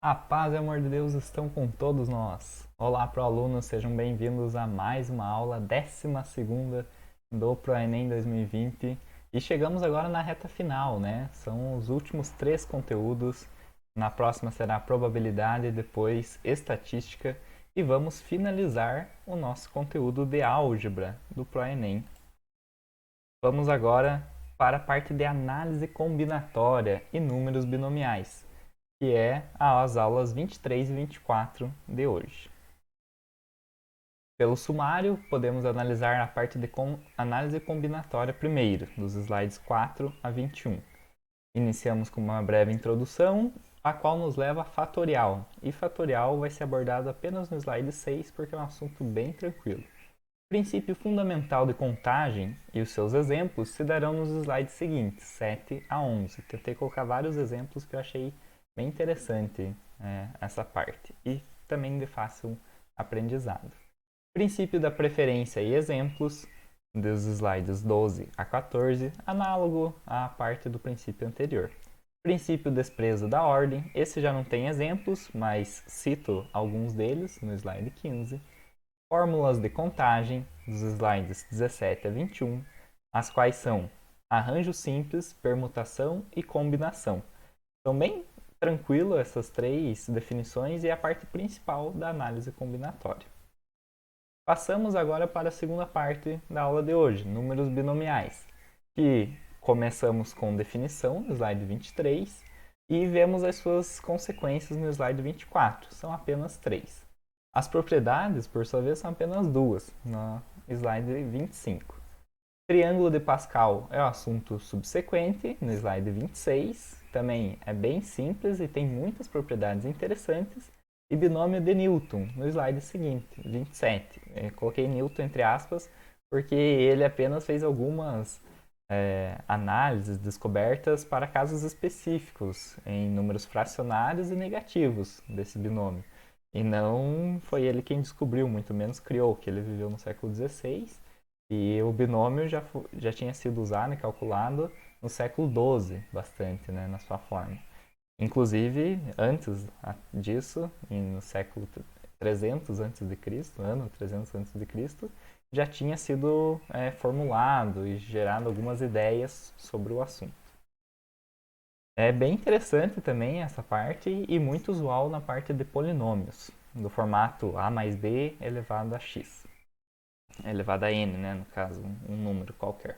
A paz e o amor de Deus estão com todos nós. Olá, proalunos, sejam bem-vindos a mais uma aula, 12ª do ProEnem 2020. E chegamos agora na reta final, né? São os últimos 3 conteúdos. Na próxima será probabilidade, depois estatística e vamos finalizar o nosso conteúdo de álgebra do ProEnem. Vamos agora para a parte de análise combinatória e números binomiais, que é as aulas 23 e 24 de hoje. Pelo sumário, podemos analisar a parte de análise combinatória primeiro, dos slides 4 a 21. Iniciamos com uma breve introdução, a qual nos leva a fatorial, e fatorial vai ser abordado apenas no slide 6, porque é um assunto bem tranquilo. O princípio fundamental de contagem e os seus exemplos se darão nos slides seguintes, 7 a 11. Tentei colocar vários exemplos que eu achei bem interessante essa parte e também de fácil aprendizado. Princípio da preferência e exemplos dos slides 12 a 14, análogo à parte do princípio anterior. Princípio desprezo da ordem, esse já não tem exemplos, mas cito alguns deles no slide 15. Fórmulas de contagem, dos slides 17 a 21, as quais são arranjo simples, permutação e combinação. São bem tranquilo essas 3 definições e é a parte principal da análise combinatória. Passamos agora para a segunda parte da aula de hoje, números binomiais, que começamos com definição no slide 23 e vemos as suas consequências no slide 24. São apenas 3. As propriedades, por sua vez, são apenas 2, no slide 25. Triângulo de Pascal é o assunto subsequente, no slide 26. Também é bem simples e tem muitas propriedades interessantes. E binômio de Newton, no slide seguinte, 27. Eu coloquei Newton entre aspas, porque ele apenas fez algumas análises, descobertas para casos específicos, em números fracionários e negativos desse binômio. E não foi ele quem descobriu, muito menos criou, que ele viveu no século XVI e o binômio já tinha sido usado e calculado no século XII, bastante, né, na sua forma. Inclusive, antes disso, no século 300 a.C., ano 300 a.C., já tinha sido formulado e gerado algumas ideias sobre o assunto. É bem interessante também essa parte e muito usual na parte de polinômios, do formato a mais b elevado a x. Elevado a n, né, no caso, um número qualquer.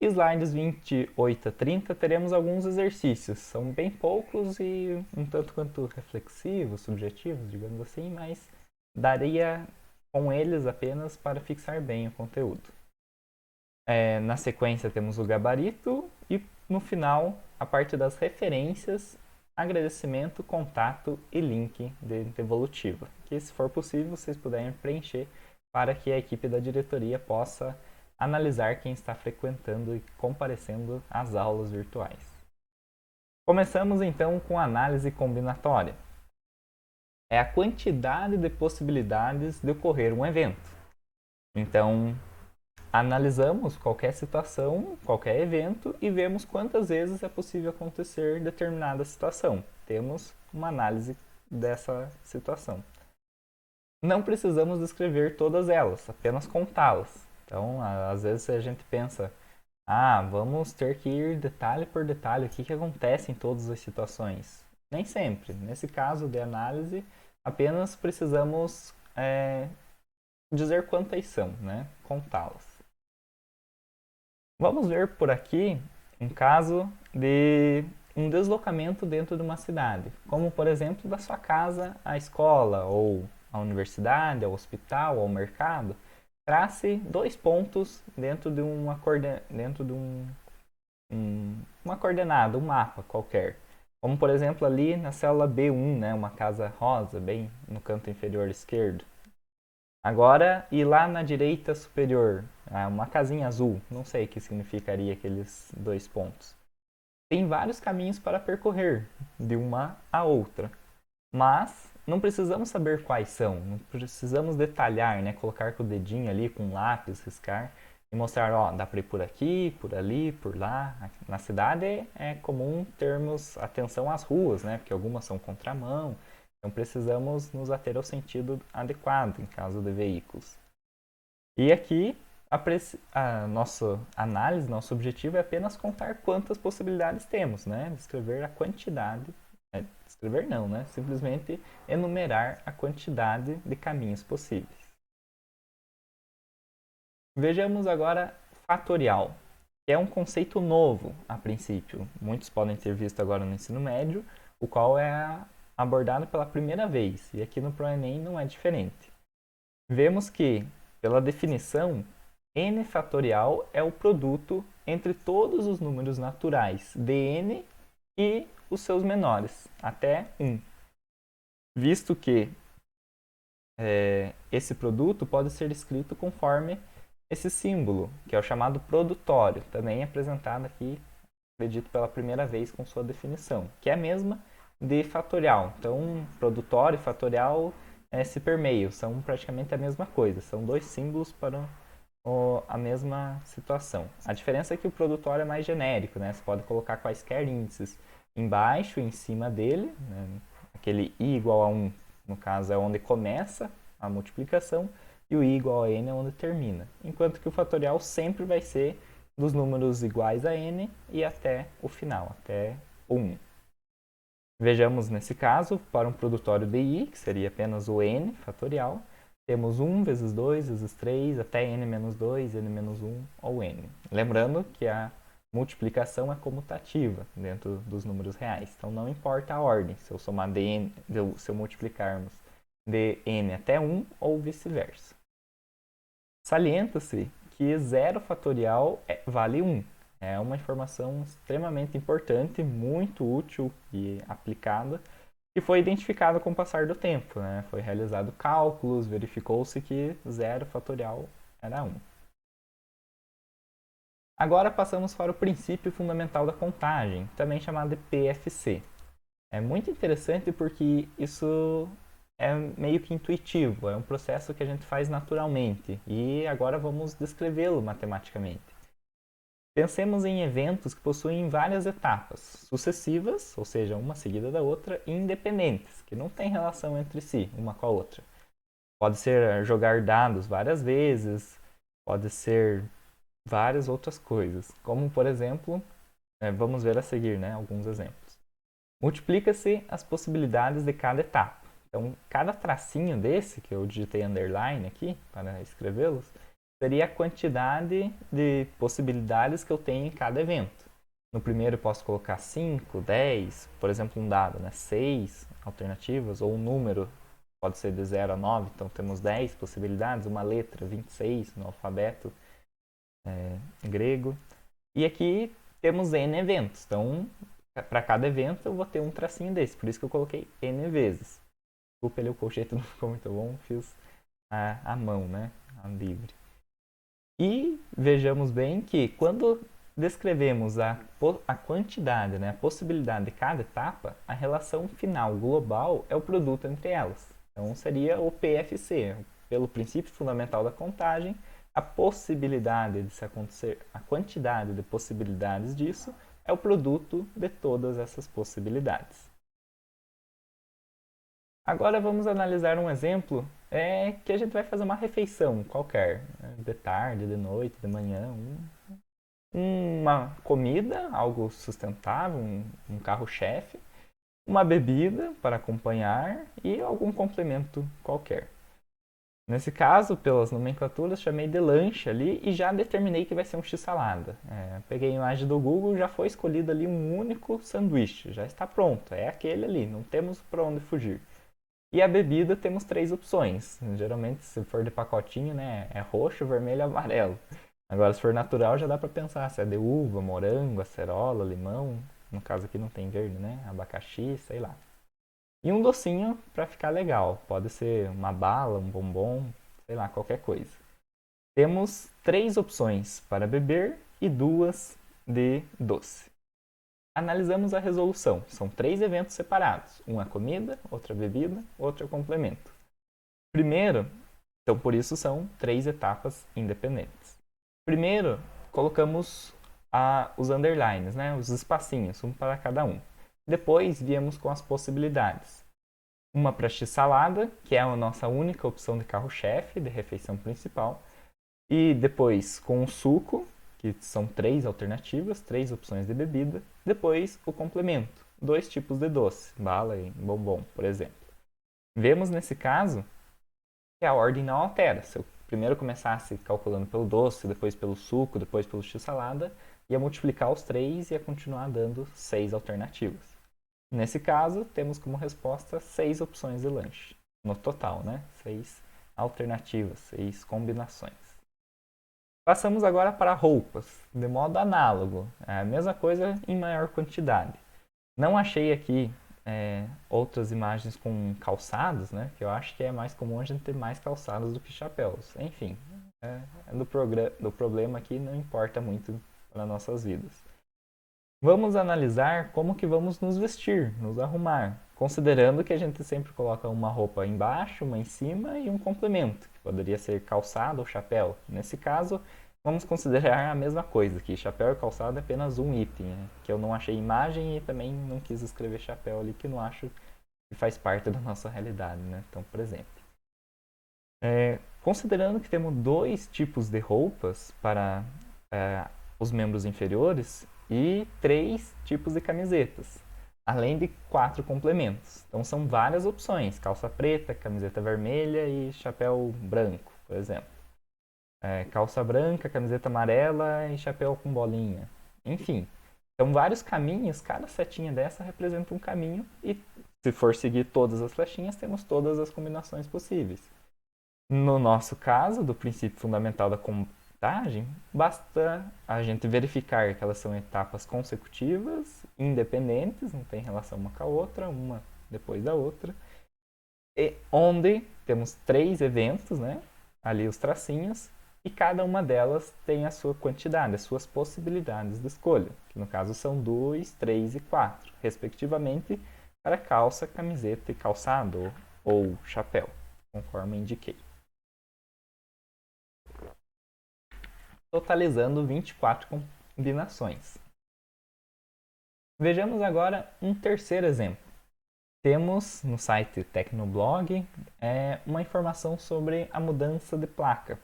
Slides 28 a 30 teremos alguns exercícios. São bem poucos e um tanto quanto reflexivos, subjetivos, digamos assim, mas daria com eles apenas para fixar bem o conteúdo. Na sequência temos o gabarito e no final a parte das referências, agradecimento, contato e link de devolutiva, que se for possível vocês puderem preencher para que a equipe da diretoria possa analisar quem está frequentando e comparecendo às aulas virtuais. Começamos então com a análise combinatória. É a quantidade de possibilidades de ocorrer um evento. Então, analisamos qualquer situação, qualquer evento e vemos quantas vezes é possível acontecer determinada situação. Temos uma análise dessa situação. Não precisamos descrever todas elas, apenas contá-las. Então, às vezes a gente pensa, vamos ter que ir detalhe por detalhe, o que acontece em todas as situações. Nem sempre. Nesse caso de análise, apenas precisamos dizer quantas são, né? Contá-las. Vamos ver por aqui um caso de um deslocamento dentro de uma cidade, como por exemplo da sua casa à escola, ou à universidade, ao hospital, ao mercado. Trace 2 pontos dentro de uma coordenada, um mapa qualquer. Como por exemplo ali na célula B1, né, uma casa rosa, bem no canto inferior esquerdo. Agora, e lá na direita superior, uma casinha azul, não sei o que significaria aqueles 2 pontos. Tem vários caminhos para percorrer, de uma a outra, mas não precisamos saber quais são, não precisamos detalhar, né? Colocar com o dedinho ali, com um lápis, riscar. e mostrar, ó, dá para ir por aqui, por ali, por lá. Na cidade é comum termos atenção às ruas, né? Porque algumas são contramão, então precisamos nos ater ao sentido adequado em caso de veículos. E aqui a nossa análise, nosso objetivo é apenas contar quantas possibilidades temos, né? Descrever a quantidade, descrever não, né? Simplesmente enumerar a quantidade de caminhos possíveis. Vejamos agora fatorial, que é um conceito novo a princípio. Muitos podem ter visto agora no ensino médio, o qual é abordado pela primeira vez, e aqui no ProEnem não é diferente. Vemos que, pela definição, n fatorial é o produto entre todos os números naturais de n e os seus menores, até 1. Visto que esse produto pode ser escrito conforme esse símbolo, que é o chamado produtório, também apresentado aqui, acredito, pela primeira vez com sua definição, que é a mesma de fatorial. Então, produtório e fatorial se permeiam, são praticamente a mesma coisa, são dois símbolos para a mesma situação. A diferença é que o produtório é mais genérico, né? Você pode colocar quaisquer índices embaixo e em cima dele, né? Aquele i igual a 1, no caso, é onde começa a multiplicação, e o i igual a n é onde termina. Enquanto que o fatorial sempre vai ser dos números iguais a n e até o final, até o 1. Vejamos nesse caso, para um produtório de i, que seria apenas o n fatorial, temos 1 vezes 2 vezes 3 até n menos 2, n menos 1 ou n. Lembrando que a multiplicação é comutativa dentro dos números reais, então não importa a ordem, se eu somar de n, se eu multiplicarmos de n até 1 ou vice-versa. Salienta-se que 0 fatorial vale 1. É uma informação extremamente importante, muito útil e aplicada, que foi identificada com o passar do tempo, né? Foi realizado cálculos, verificou-se que 0 fatorial era 1. Agora passamos para o princípio fundamental da contagem, também chamado de PFC. É muito interessante porque isso é meio que intuitivo, é um processo que a gente faz naturalmente e agora vamos descrevê-lo matematicamente. Pensemos em eventos que possuem várias etapas sucessivas, ou seja, uma seguida da outra, e independentes, que não têm relação entre si, uma com a outra. Pode ser jogar dados várias vezes, pode ser várias outras coisas, como por exemplo, vamos ver a seguir, né, alguns exemplos. Multiplica-se as possibilidades de cada etapa. Então, cada tracinho desse, que eu digitei underline aqui para escrevê-los, seria a quantidade de possibilidades que eu tenho em cada evento. No primeiro eu posso colocar 5, 10, por exemplo, um dado, né? 6 alternativas, ou um número, pode ser de 0 a 9, então temos 10 possibilidades, uma letra, 26 no alfabeto grego. E aqui temos N eventos, então para cada evento eu vou ter um tracinho desse, por isso que eu coloquei N vezes. Desculpa, o colchete não ficou muito bom, fiz a mão, né? A livre. E vejamos bem que quando descrevemos a quantidade, né, a possibilidade de cada etapa, a relação final global é o produto entre elas. Então seria o PFC, pelo princípio fundamental da contagem, a possibilidade de se acontecer, a quantidade de possibilidades disso é o produto de todas essas possibilidades. Agora vamos analisar um exemplo que a gente vai fazer uma refeição qualquer, de tarde, de noite, de manhã, uma comida, algo sustentável, um carro-chefe, uma bebida para acompanhar e algum complemento qualquer. Nesse caso, pelas nomenclaturas, chamei de lanche ali e já determinei que vai ser um x-salada. Peguei a imagem do Google, já foi escolhido ali um único sanduíche, já está pronto, é aquele ali, não temos para onde fugir. E a bebida temos 3 opções. Geralmente, se for de pacotinho, né, é roxo, vermelho e amarelo. Agora, se for natural, já dá para pensar se é de uva, morango, acerola, limão. No caso aqui não tem verde, né? Abacaxi, sei lá. E um docinho para ficar legal. Pode ser uma bala, um bombom, sei lá, qualquer coisa. Temos 3 opções para beber e 2 de doce. Analisamos a resolução. São 3 eventos separados. Um é comida, outra bebida, outro é complemento. Primeiro, então por isso são 3 etapas independentes. Primeiro, colocamos os underlines, né? Os espacinhos, um para cada um. Depois, viemos com as possibilidades. Uma para x-salada, que é a nossa única opção de carro-chefe, de refeição principal. E depois com o suco, que são 3 alternativas, 3 opções de bebida. Depois o complemento, 2 tipos de doce, bala e bombom, por exemplo. Vemos nesse caso que a ordem não altera. Se eu primeiro começasse calculando pelo doce, depois pelo suco, depois pelo x-salada, ia multiplicar os 3 e ia continuar dando 6 alternativas. Nesse caso, temos como resposta 6 opções de lanche. No total, né? 6 alternativas, 6 combinações. Passamos agora para roupas, de modo análogo. É a mesma coisa em maior quantidade. Não achei aqui outras imagens com calçados, né? Que eu acho que é mais comum a gente ter mais calçados do que chapéus. Enfim, do problema aqui não importa muito para nossas vidas. Vamos analisar como que vamos nos vestir, nos arrumar, considerando que a gente sempre coloca uma roupa embaixo, uma em cima e um complemento, que poderia ser calçado ou chapéu. Nesse caso, vamos considerar a mesma coisa, que chapéu e calçado é apenas um item, né? Que eu não achei imagem e também não quis escrever chapéu ali, que não acho que faz parte da nossa realidade, né? Tão presente. Considerando que temos 2 tipos de roupas para os membros inferiores, e 3 tipos de camisetas, além de 4 complementos. Então são várias opções: calça preta, camiseta vermelha e chapéu branco, por exemplo. Calça branca, camiseta amarela e chapéu com bolinha. Enfim, são vários caminhos, cada setinha dessa representa um caminho e se for seguir todas as flechinhas, temos todas as combinações possíveis. No nosso caso, do princípio fundamental da basta a gente verificar que elas são etapas consecutivas, independentes, não tem relação uma com a outra, uma depois da outra, e onde temos 3 eventos, né? Ali os tracinhos, e cada uma delas tem a sua quantidade, as suas possibilidades de escolha, que no caso são 2, 3 e 4, respectivamente, para calça, camiseta e calçado ou chapéu, conforme indiquei. Totalizando 24 combinações. Vejamos agora um terceiro exemplo. Temos no site Tecnoblog uma informação sobre a mudança de placa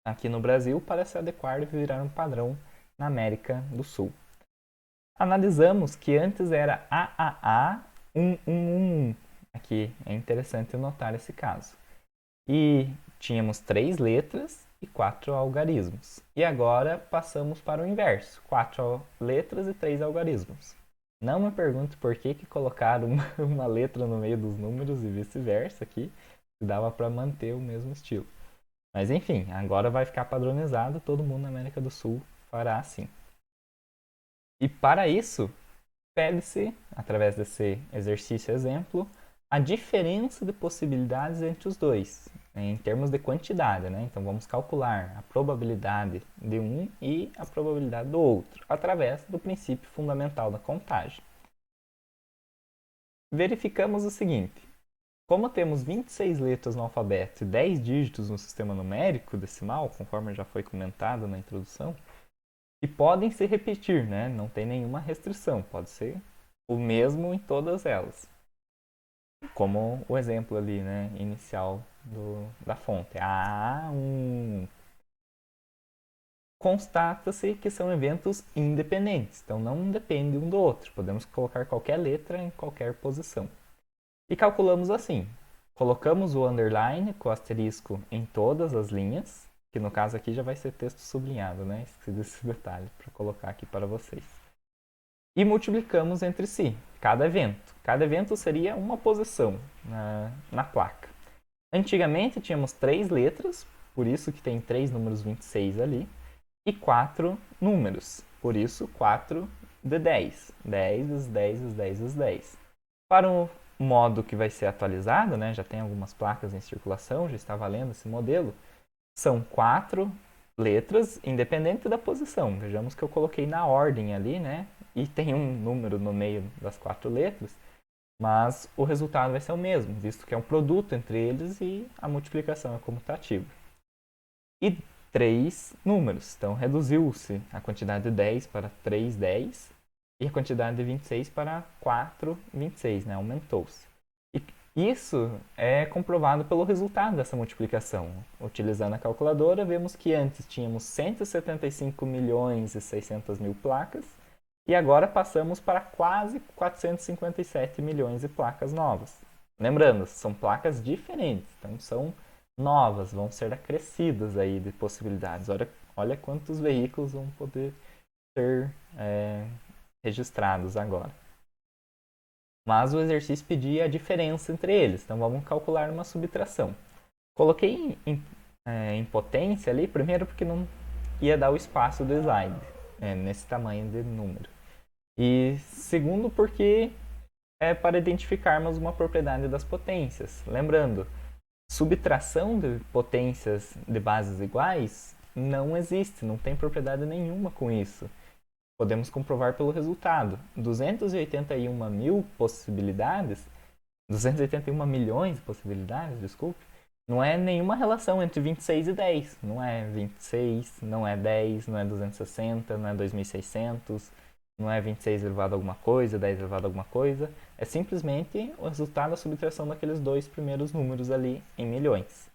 aqui no Brasil para se adequar e virar um padrão na América do Sul. Analisamos que antes era AAA 1111. Aqui é interessante notar esse caso. E tínhamos 3 letras e 4 algarismos. E agora passamos para o inverso: 4 letras e 3 algarismos. Não me pergunte por que colocaram uma letra no meio dos números e vice-versa aqui, se dava para manter o mesmo estilo. Mas enfim, agora vai ficar padronizado, todo mundo na América do Sul fará assim. E para isso, pede-se, através desse exercício exemplo, a diferença de possibilidades entre os dois, em termos de quantidade, né? Então vamos calcular a probabilidade de um e a probabilidade do outro, através do princípio fundamental da contagem. Verificamos o seguinte: como temos 26 letras no alfabeto e 10 dígitos no sistema numérico decimal, conforme já foi comentado na introdução, e podem se repetir, né? Não tem nenhuma restrição, pode ser o mesmo em todas elas. Como o exemplo ali, né, inicial da fonte. A1. Constata-se que são eventos independentes, então não depende um do outro. Podemos colocar qualquer letra em qualquer posição. E calculamos assim: colocamos o underline com o asterisco em todas as linhas, que no caso aqui já vai ser texto sublinhado, né? Esqueci desse detalhe para colocar aqui para vocês. E multiplicamos entre si cada evento. Cada evento seria uma posição na placa. Antigamente tínhamos 3 letras, por isso que tem 3 números 26 ali, e 4 números, por isso 4 de 10. 10, 10, 10, 10. Para o modo que vai ser atualizado, né, já tem algumas placas em circulação, já está valendo esse modelo, são 4 letras, independente da posição. Vejamos que eu coloquei na ordem ali, né? E tem um número no meio das 4 letras, mas o resultado vai ser o mesmo, visto que é um produto entre eles e a multiplicação é comutativa. E 3 números. Então, reduziu-se a quantidade de 10 para 3, 10 e a quantidade de 26 para 4, 26, né? Aumentou-se. E isso é comprovado pelo resultado dessa multiplicação. Utilizando a calculadora, vemos que antes tínhamos 175 milhões e 600 mil placas e agora passamos para quase 457 milhões de placas novas. Lembrando, são placas diferentes, então são novas, vão ser acrescidas aí de possibilidades. Olha quantos veículos vão poder ser registrados agora. Mas o exercício pedia a diferença entre eles, então vamos calcular uma subtração. Coloquei em potência ali, primeiro porque não ia dar o espaço do slide, nesse tamanho de número. E segundo porque é para identificarmos uma propriedade das potências. Lembrando, subtração de potências de bases iguais não existe, não tem propriedade nenhuma com isso. Podemos comprovar pelo resultado. 281 mil possibilidades, 281 milhões de possibilidades, desculpe, não é nenhuma relação entre 26 e 10. Não é 26, não é 10, não é 260, não é 2600, não é 26 elevado a alguma coisa, 10 elevado a alguma coisa. É simplesmente o resultado da subtração daqueles dois primeiros números ali em milhões.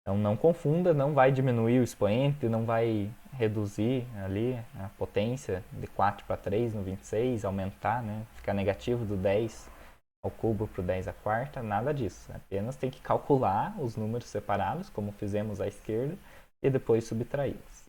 Então não confunda, não vai diminuir o expoente, não vai reduzir ali a potência de 4 para 3 no 26, aumentar, né? Ficar negativo do 10 ao cubo para o 10 à quarta, nada disso. Apenas tem que calcular os números separados, como fizemos à esquerda, e depois subtraí-los.